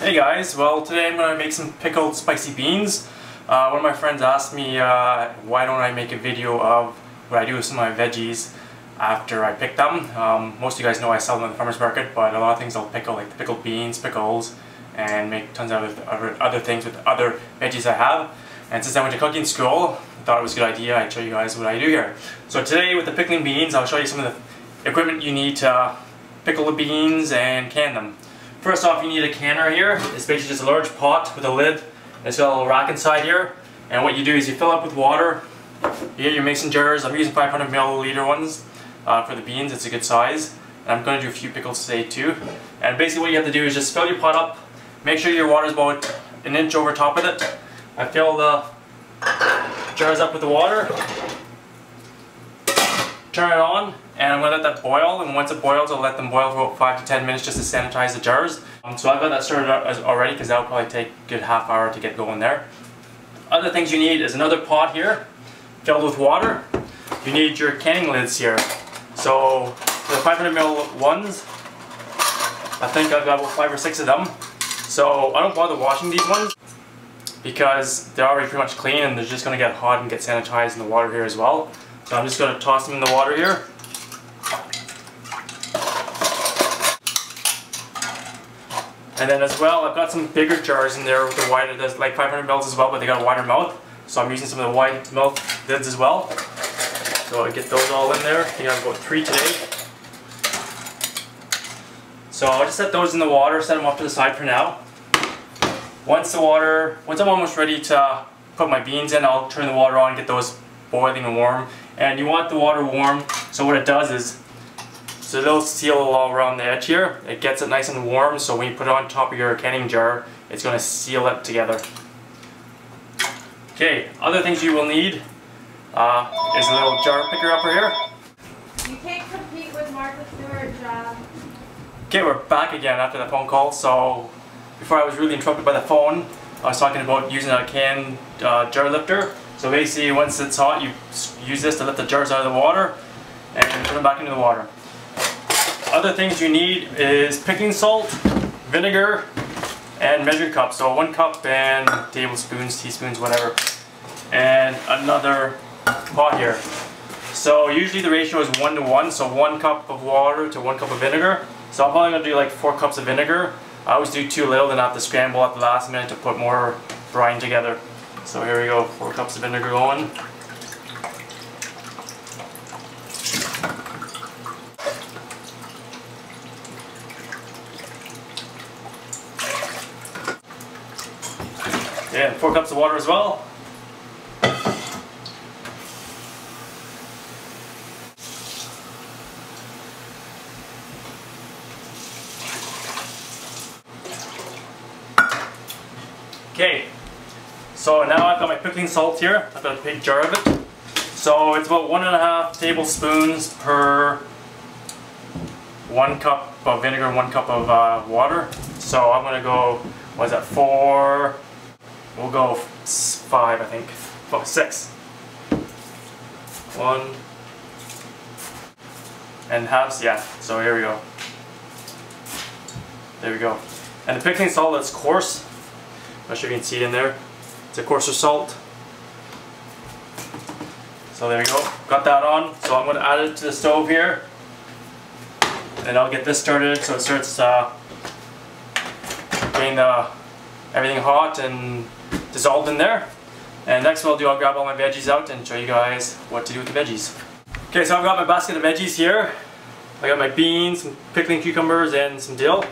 Hey guys, well today I'm going to make some pickled spicy beans. One of my friends asked me why don't I make a video of what I do with some of my veggies after I pick them. Most of you guys know I sell them at the farmer's market, but a lot of things I'll pickle, like the pickled beans, pickles, and make tons of other things with other veggies I have. And since I went to cooking school, I thought it was a good idea I'd show you guys what I do here. So today with the pickling beans, I'll show you some of the equipment you need to pickle the beans and can them. First off, you need a canner here. It's basically just a large pot with a lid. It's got a little rack inside here. And what you do is you fill up with water. You get your mason jars. I'm using 500 milliliter ones for the beans. It's a good size. And I'm going to do a few pickles today too. And basically what you have to do is just fill your pot up. Make sure your water is about an inch over top of it. I fill the jars up with the water. Turn it on, and I'm going to let that boil, and once it boils I'll let them boil for about 5 to 10 minutes just to sanitize the jars. So I've got that started already because that'll probably take a good half hour to get going there. Other things you need is another pot here filled with water. You need your canning lids here. So for the 500 ml ones, I think I've got about 5 or 6 of them. So I don't bother washing these ones because they're already pretty much clean and they're just going to get hot and get sanitized in the water here as well. So I'm just going to toss them in the water here. And then as well, I've got some bigger jars in there with the wider, there's like 500 ml as well, but they got a wider mouth. So I'm using some of the wide mouth lids as well. So I get those all in there. I think I've got 3 today. So I'll just set those in the water, set them off to the side for now. Once I'm almost ready to put my beans in, I'll turn the water on and get those boiling and warm. And you want the water warm, so what it does is, so it'll seal all around the edge here. It gets it nice and warm, so when you put it on top of your canning jar, it's going to seal it together. Okay, other things you will need is a little jar picker upper here. You can't compete with Martha Stewart, John. Okay, we're back again after that phone call. So before I was really interrupted by the phone, I was talking about using a can jar lifter. So basically, once it's hot, you use this to lift the jars out of the water and put them back into the water. Other things you need is pickling salt, vinegar, and measuring cups. So 1 cup and tablespoons, teaspoons, whatever. And another pot here. So usually the ratio is 1 to 1, so 1 cup of water to 1 cup of vinegar. So I'm probably going to do like 4 cups of vinegar. I always do too little, then I have to scramble at the last minute to put more brine together. So here we go, 4 cups of vinegar going. And 4 cups of water as well. Okay. So now I've got my pickling salt here. I've got a big jar of it. So it's about 1.5 tablespoons per 1 cup of vinegar, 1 cup of water. So I'm going to go, what is that, 4? We'll go 5, I think. Oh, 6. 1 and halves, yeah. So here we go. There we go. And the pickling salt that's coarse. I'm not sure if you can see it in there. It's a coarser salt. So there we go. Got that on. So I'm going to add it to the stove here. And I'll get this started so it starts getting everything hot and dissolved in there. And next what I'll do, I'll grab all my veggies out and show you guys what to do with the veggies. Okay, so I've got my basket of veggies here. I got my beans, some pickling cucumbers, and some dill.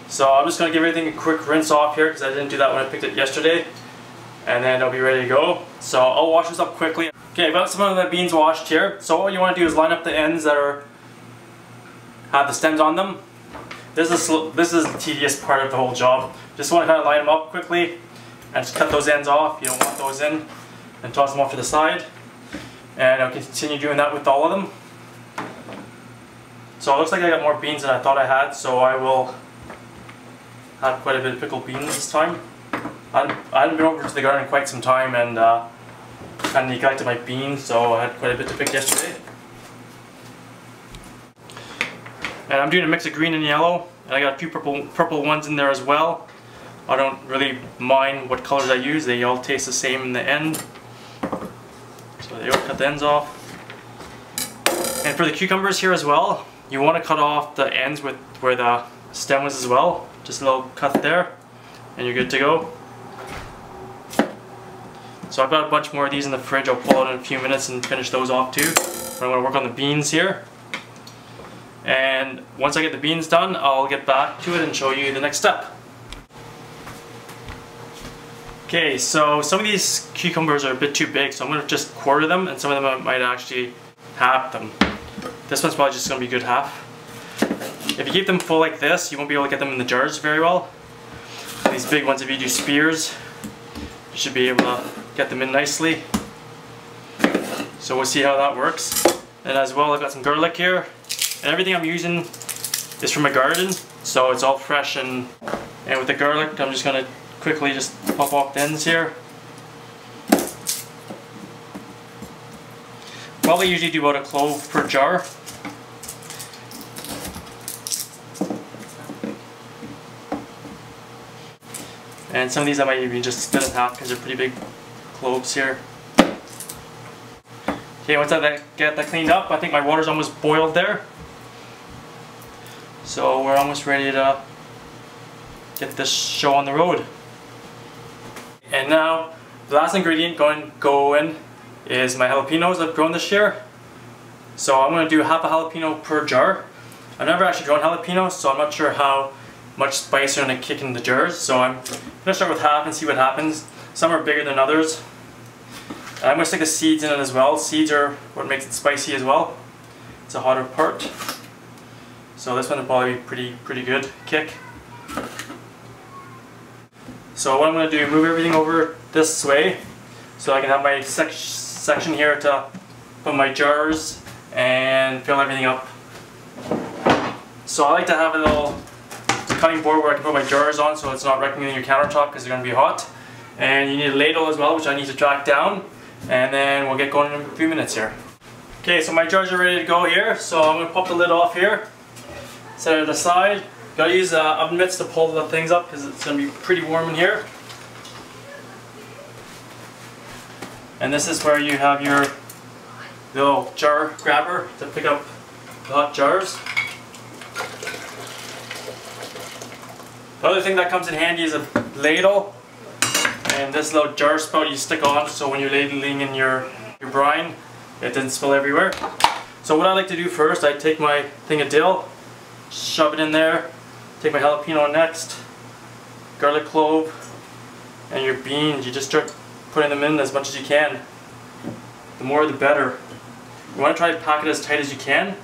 So I'm just going to give everything a quick rinse off here because I didn't do that when I picked it yesterday. And then I'll be ready to go. So I'll wash this up quickly. Okay, I've got some of the beans washed here. So what you want to do is line up the ends that have the stems on them. This is the tedious part of the whole job. Just want to kind of line them up quickly and just cut those ends off. You don't want those in, and toss them off to the side. And I'll continue doing that with all of them. So it looks like I got more beans than I thought I had, so I will have quite a bit of pickled beans this time. I hadn't been over to the garden in quite some time and kind of neglected my beans, so I had quite a bit to pick yesterday. And I'm doing a mix of green and yellow, and I got a few purple ones in there as well. I don't really mind what colors I use, they all taste the same in the end. So there you go, cut the ends off. And for the cucumbers here as well, you want to cut off the ends with where the stem was as well. Just a little cut there, and you're good to go. So I've got a bunch more of these in the fridge. I'll pull out in a few minutes and finish those off too. But I'm going to work on the beans here. And once I get the beans done, I'll get back to it and show you the next step. Okay, so some of these cucumbers are a bit too big, so I'm going to just quarter them, and some of them I might actually half them. This one's probably just going to be a good half. If you keep them full like this, you won't be able to get them in the jars very well. These big ones, if you do spears, you should be able to get them in nicely. So we'll see how that works. And as well, I've got some garlic here. And everything I'm using is from my garden, so it's all fresh. And with the garlic, I'm just going to quickly just pop off the ends here. Probably usually do about a clove per jar. And some of these I might even just split in half because they're pretty big cloves here. Okay, once I get that cleaned up, I think my water's almost boiled there. So we're almost ready to get this show on the road. And now, the last ingredient go in is my jalapenos I've grown this year. So I'm going to do half a jalapeno per jar. I've never actually grown jalapenos, so I'm not sure how much spice are going to kick in the jars. So I'm going to start with half and see what happens. Some are bigger than others. And I'm going to stick the seeds in it as well. Seeds are what makes it spicy as well. It's a hotter part. So this one will probably be pretty good kick. So what I'm going to do, move everything over this way so I can have my section here to put my jars and fill everything up. So I like to have a little cutting board where I can put my jars on so it's not wrecking in your countertop because they're going to be hot. And you need a ladle as well, which I need to track down, and then we'll get going in a few minutes here. Okay, so my jars are ready to go here, so I'm going to pop the lid off here, set it aside. Gotta use oven mitts to pull the things up because it's going to be pretty warm in here. And this is where you have your little jar grabber to pick up the hot jars. The other thing that comes in handy is a ladle and this little jar spout you stick on so when you're ladling in your brine it doesn't spill everywhere. So what I like to do first, I take my thing of dill, shove it in there, take my jalapeno next, garlic clove, and your beans. You just start putting them in as much as you can. The more the better. You want to try to pack it as tight as you can.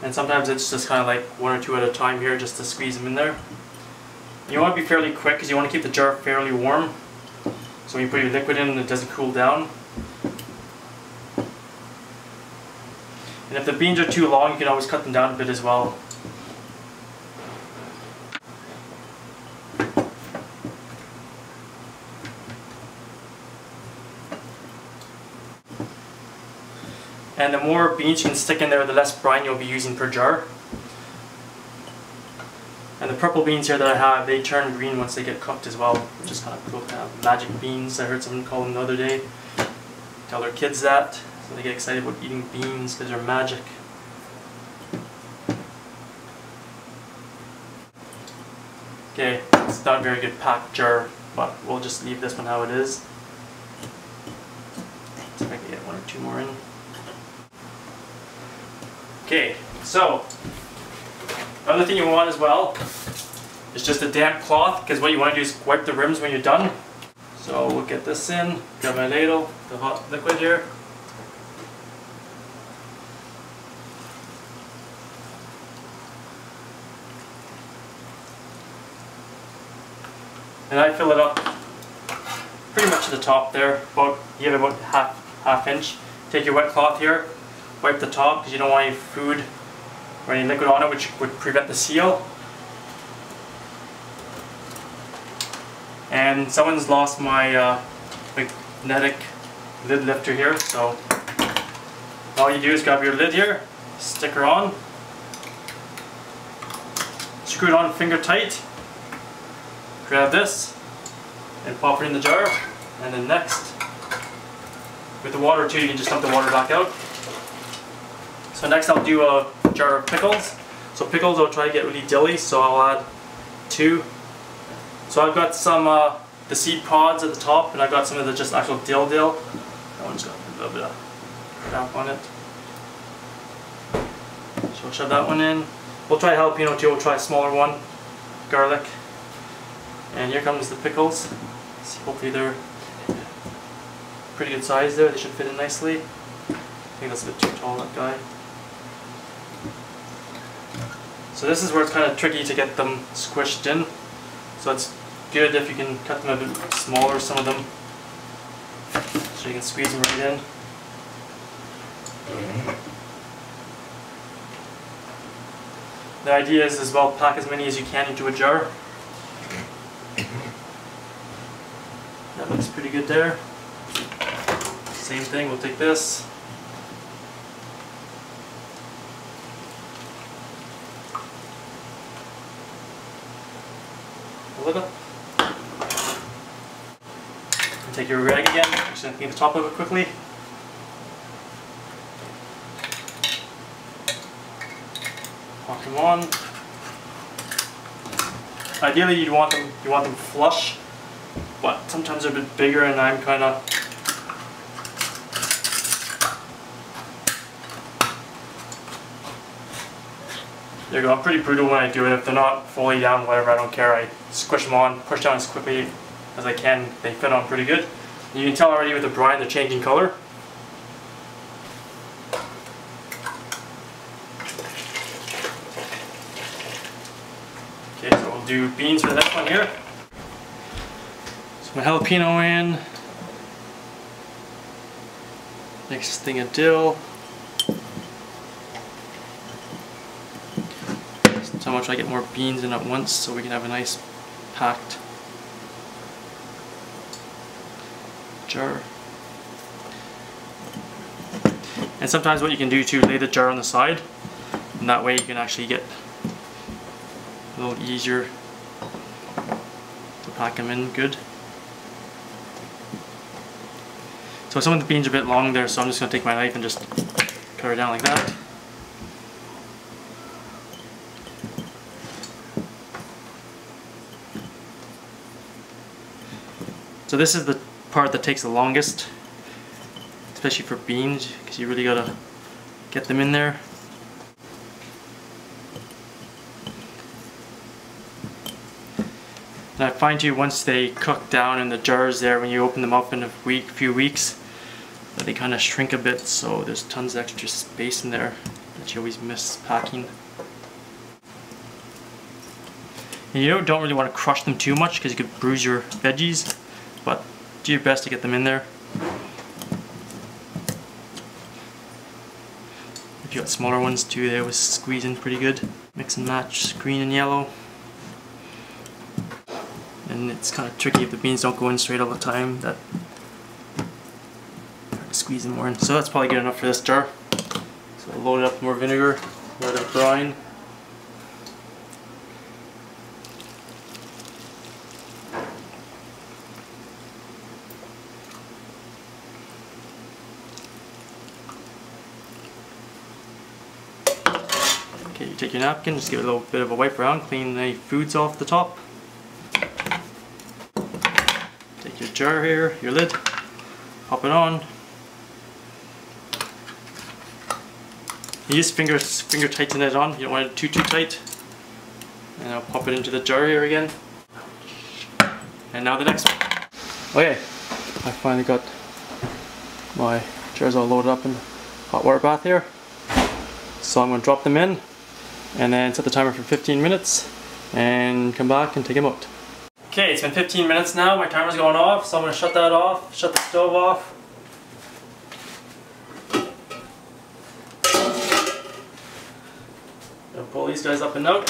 And sometimes it's just kind of like one or two at a time here just to squeeze them in there. You want to be fairly quick because you want to keep the jar fairly warm. So when you put your liquid in, it doesn't cool down. And if the beans are too long, you can always cut them down a bit as well. And the more beans you can stick in there, the less brine you'll be using per jar. And the purple beans here that I have, they turn green once they get cooked as well, which is kind of cool. Kind of magic beans, I heard someone call them the other day. Tell their kids that, so they get excited about eating beans because they're magic. Okay, it's not a very good packed jar, but we'll just leave this one how it is. See if I can get one or two more in. Okay, so another thing you want as well is just a damp cloth, because what you want to do is wipe the rims when you're done. So we'll get this in, grab my ladle, the hot liquid here. And I fill it up pretty much to the top there, you have about half inch. Take your wet cloth here, wipe the top because you don't want any food or any liquid on it which would prevent the seal. And someone's lost my magnetic lid lifter here, so all you do is grab your lid here, sticker on. Screw it on finger tight. Grab this and pop it in the jar. And then next, with the water too, you can just dump the water back out. So next I'll do a jar of pickles. So pickles I'll try to get really dilly, so I'll add 2. So I've got some the seed pods at the top, and I've got some of the just actual dill. That one's got a little bit of crap on it. So we'll shove that one in. We'll try jalapeno too, we'll try a smaller one. Garlic. And here comes the pickles. So hopefully they're pretty good size there, they should fit in nicely. I think that's a bit too tall, that guy. So this is where it's kind of tricky to get them squished in. So it's good if you can cut them a bit smaller, some of them, so you can squeeze them right in. The idea is as well, pack as many as you can into a jar. That looks pretty good there. Same thing, we'll take this. Hold it up. And take your rag again. I'm just going to clean the top of it quickly. Pop them on. Ideally, you want them flush, but sometimes they're a bit bigger, and I'm kind of there you go. I'm pretty brutal when I do it. If they're not fully down, whatever, I don't care. I squish them on, push down as quickly as I can. They fit on pretty good. You can tell already with the brine they're changing color. Okay, so we'll do beans for the next one here. So my jalapeno in. Next thing of dill. So much I get more beans in at once so we can have a nice packed jar. And sometimes what you can do too, lay the jar on the side, and that way you can actually get a little easier to pack them in good. So some of the beans are a bit long there, so I'm just going to take my knife and just cut her down like that. So this is the part that takes the longest, especially for beans, because you really gotta get them in there. And I find too, once they cook down in the jars there, when you open them up in a few weeks, that they kind of shrink a bit, so there's tons of extra space in there that you always miss packing. And you don't really want to crush them too much because you could bruise your veggies. But do your best to get them in there. If you got smaller ones too, they always squeeze in pretty good. Mix and match green and yellow. And it's kind of tricky if the beans don't go in straight all the time. That hard to squeeze them more in. So that's probably good enough for this jar. So I'll load it up with more vinegar, load up brine. Okay, you take your napkin, just give it a little bit of a wipe around, clean any foods off the top. Take your jar here, your lid, pop it on. You just finger tighten it on, you don't want it too tight. And I'll pop it into the jar here again. And now the next one. Okay, I finally got my jars all loaded up in the hot water bath here. So I'm going to drop them in and then set the timer for 15 minutes and come back and take them out. Okay, it's been 15 minutes now, my timer's going off, so I'm going to shut that off, shut the stove off. Gonna pull these guys up and out.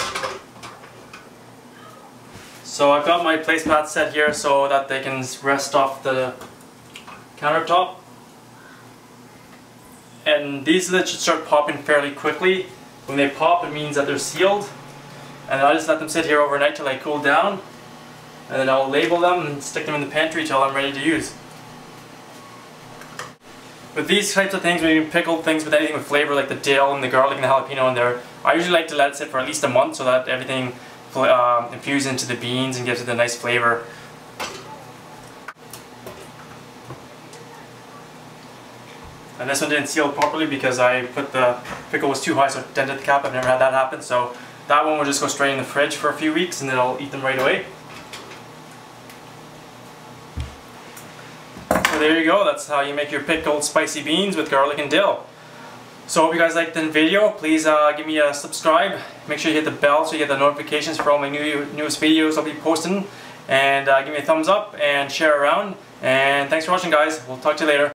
So I've got my place mat set here so that they can rest off the countertop. And And these lids should start popping fairly quickly. When they pop, it means that they're sealed. And I'll just let them sit here overnight till they cool down. And then I'll label them and stick them in the pantry till I'm ready to use. With these types of things, when you pickle things with anything with flavor like the dill and the garlic and the jalapeno in there, I usually like to let it sit for at least a month so that everything infuses into the beans and gives it a nice flavor. And this one didn't seal properly because I put the pickle was too high, so it dented the cap. I've never had that happen, so that one will just go straight in the fridge for a few weeks and then I'll eat them right away. So there you go, that's how you make your pickled spicy beans with garlic and dill. So I hope you guys liked the video. Please give me a subscribe. Make sure you hit the bell so you get the notifications for all my newest videos I'll be posting. And give me a thumbs up and share around. And thanks for watching, guys. We'll talk to you later.